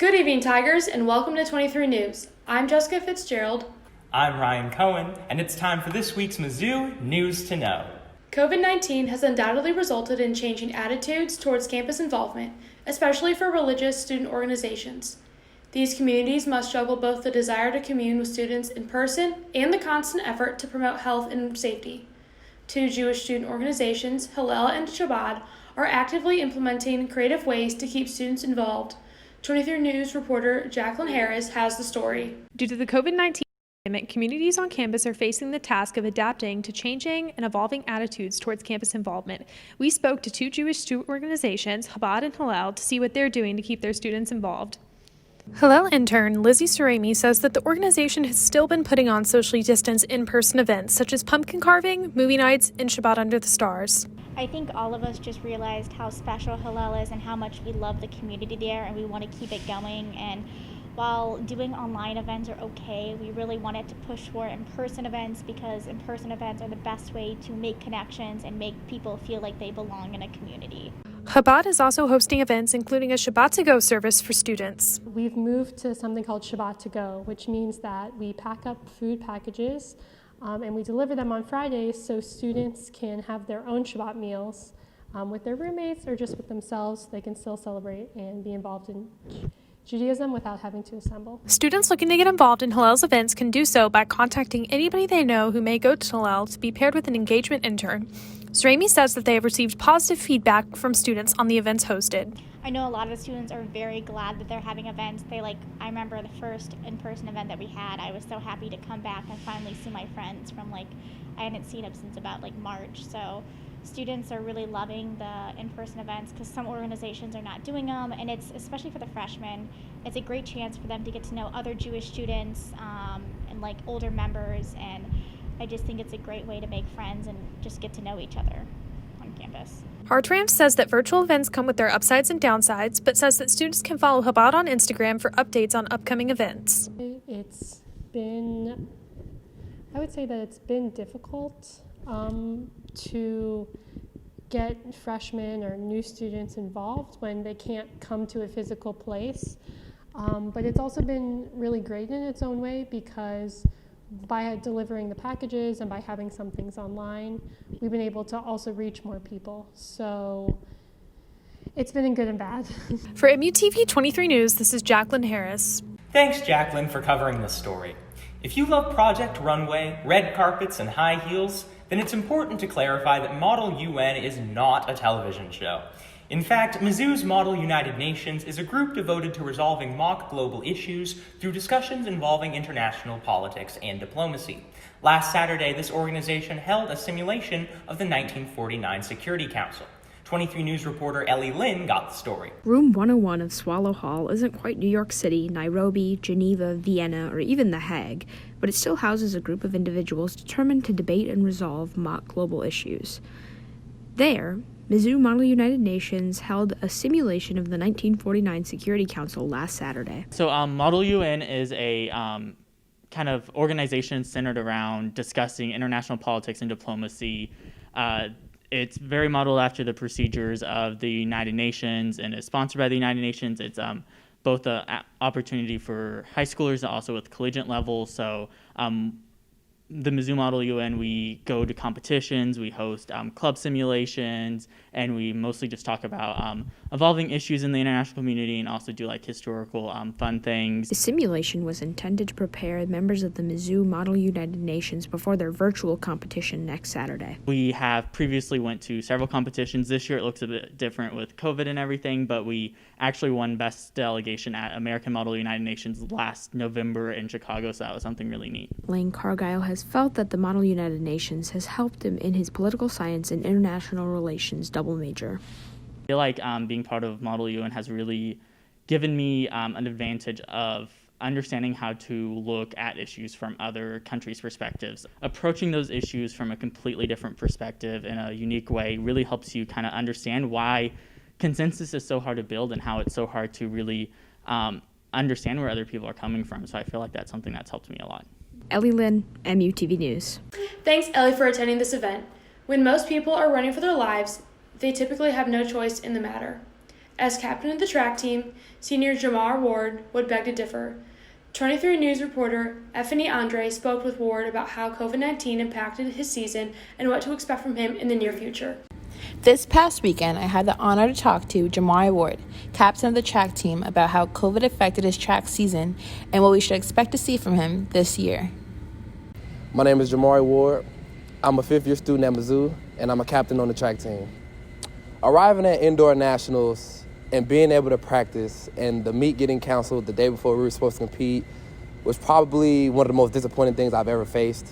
Good evening, Tigers, and welcome to 23 News. I'm Jessica Fitzgerald. I'm Ryan Cohen, and it's time for this week's Mizzou News to Know. COVID-19 has undoubtedly resulted in changing attitudes towards campus involvement, especially for religious student organizations. These communities must juggle both the desire to commune with students in person and the constant effort to promote health and safety. Two Jewish student organizations, Hillel and Chabad, are actively implementing creative ways to keep students involved. 23 News reporter Jacqueline Harris has the story. Due to the COVID-19 pandemic, communities on campus are facing the task of adapting to changing and evolving attitudes towards campus involvement. We spoke to two Jewish student organizations, Chabad and Hillel, to see what they're doing to keep their students involved. Hillel intern Lizzie Surami says that the organization has still been putting on socially distanced in-person events such as pumpkin carving, movie nights, and Shabbat under the stars. I think all of us just realized how special Hillel is and how much we love the community there, and we want to keep it going. And while doing online events are okay, we really wanted to push for in-person events because in-person events are the best way to make connections and make people feel like they belong in a community. Chabad is also hosting events including a Shabbat to go service for students. We've moved to something called Shabbat to go, which means that we pack up food packages and we deliver them on Fridays so students can have their own Shabbat meals with their roommates or just with themselves. They can still celebrate and be involved in Judaism without having to assemble. Students looking to get involved in Hillel's events can do so by contacting anybody they know who may go to Hillel to be paired with an engagement intern. Surami says that they have received positive feedback from students on the events hosted. I know a lot of the students are very glad that they're having events. I remember the first in-person event that we had. I was so happy to come back and finally see my friends from I hadn't seen them since about March. So students are really loving the in-person events because some organizations are not doing them, and it's especially for the freshmen. It's a great chance for them to get to know other Jewish students and older members, and I just think it's a great way to make friends and just get to know each other on campus. Hartram says that virtual events come with their upsides and downsides, but says that students can follow Chabad on Instagram for updates on upcoming events. I would say that it's been difficult to get freshmen or new students involved when they can't come to a physical place. But it's also been really great in its own way because by delivering the packages and by having some things online, we've been able to also reach more people. So it's been good and bad. For MUTV 23 News, this is Jacqueline Harris. Thanks, Jacqueline, for covering this story. If you love Project Runway, red carpets, and high heels, then it's important to clarify that Model UN is not a television show. In fact, Mizzou's Model United Nations is a group devoted to resolving mock global issues through discussions involving international politics and diplomacy. Last Saturday, this organization held a simulation of the 1949 Security Council. 23 News reporter Ellie Lynn got the story. Room 101 of Swallow Hall isn't quite New York City, Nairobi, Geneva, Vienna, or even The Hague, but it still houses a group of individuals determined to debate and resolve mock global issues. There, Mizzou Model United Nations held a simulation of the 1949 Security Council last Saturday. So Model UN is a kind of organization centered around discussing international politics and diplomacy. It's very modeled after the procedures of the United Nations and is sponsored by the United Nations. It's both an opportunity for high schoolers and also with collegiate level. So the Mizzou Model UN, we go to competitions, we host club simulations, and we mostly just talk about evolving issues in the international community and also do historical fun things. The simulation was intended to prepare members of the Mizzou Model United Nations before their virtual competition next Saturday. We have previously went to several competitions. This year it looks a bit different with COVID and everything, but we actually won Best Delegation at American Model United Nations last November in Chicago, so that was something really neat. Lane Cargile has felt that the Model United Nations has helped him in his political science and international relations double major. I feel like being part of Model UN has really given me an advantage of understanding how to look at issues from other countries' perspectives. Approaching those issues from a completely different perspective in a unique way really helps you kind of understand why consensus is so hard to build and how it's so hard to really understand where other people are coming from. So I feel like that's something that's helped me a lot. Ellie Lynn, MUTV News. Thanks, Ellie, for attending this event. When most people are running for their lives, they typically have no choice in the matter. As captain of the track team, senior Jamar Ward would beg to differ. 23 News reporter Effany Andre spoke with Ward about how COVID-19 impacted his season and what to expect from him in the near future. This past weekend, I had the honor to talk to Jamar Ward, captain of the track team, about how COVID affected his track season and what we should expect to see from him this year. My name is Jamar Ward. I'm a fifth-year student at Mizzou, and I'm a captain on the track team. Arriving at indoor nationals and being able to practice and the meet getting canceled the day before we were supposed to compete was probably one of the most disappointing things I've ever faced,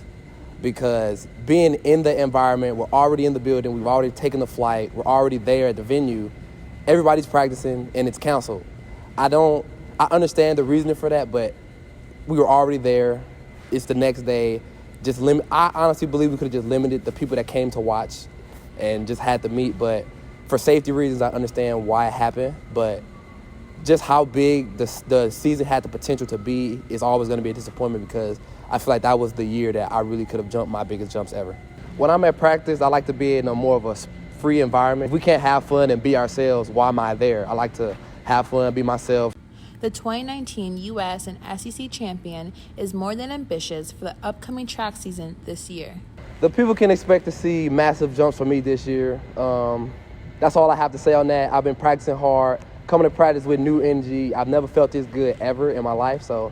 because being in the environment, we're already in the building, we've already taken the flight, we're already there at the venue, everybody's practicing and it's canceled. I understand the reasoning for that, but we were already there. It's the next day. I honestly believe we could have just limited the people that came to watch and just had the meet, but for safety reasons, I understand why it happened, but just how big the season had the potential to be is always going to be a disappointment, because I feel like that was the year that I really could have jumped my biggest jumps ever. When I'm at practice, I like to be in a more of a free environment. If we can't have fun and be ourselves, why am I there? I like to have fun, be myself. The 2019 U.S. and SEC champion is more than ambitious for the upcoming track season this year. The people can expect to see massive jumps from me this year. That's all I have to say on that. I've been practicing hard, coming to practice with new energy. I've never felt this good ever in my life, so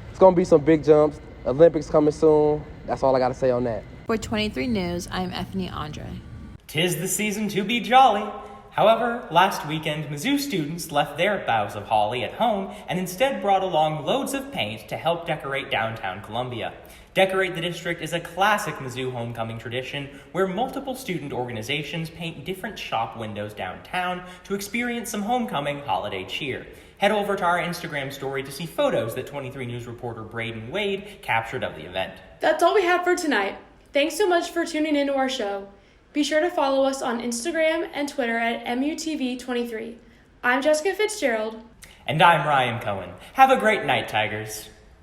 it's going to be some big jumps. Olympics coming soon. That's all I got to say on that. For 23 News, I'm Effany Andre. 'Tis the season to be jolly. However, last weekend, Mizzou students left their boughs of holly at home and instead brought along loads of paint to help decorate downtown Columbia. Decorate the District is a classic Mizzou homecoming tradition where multiple student organizations paint different shop windows downtown to experience some homecoming holiday cheer. Head over to our Instagram story to see photos that 23 News reporter Braden Wade captured of the event. That's all we have for tonight. Thanks so much for tuning into our show. Be sure to follow us on Instagram and Twitter at MUTV23. I'm Jessica Fitzgerald. And I'm Ryan Cohen. Have a great night, Tigers.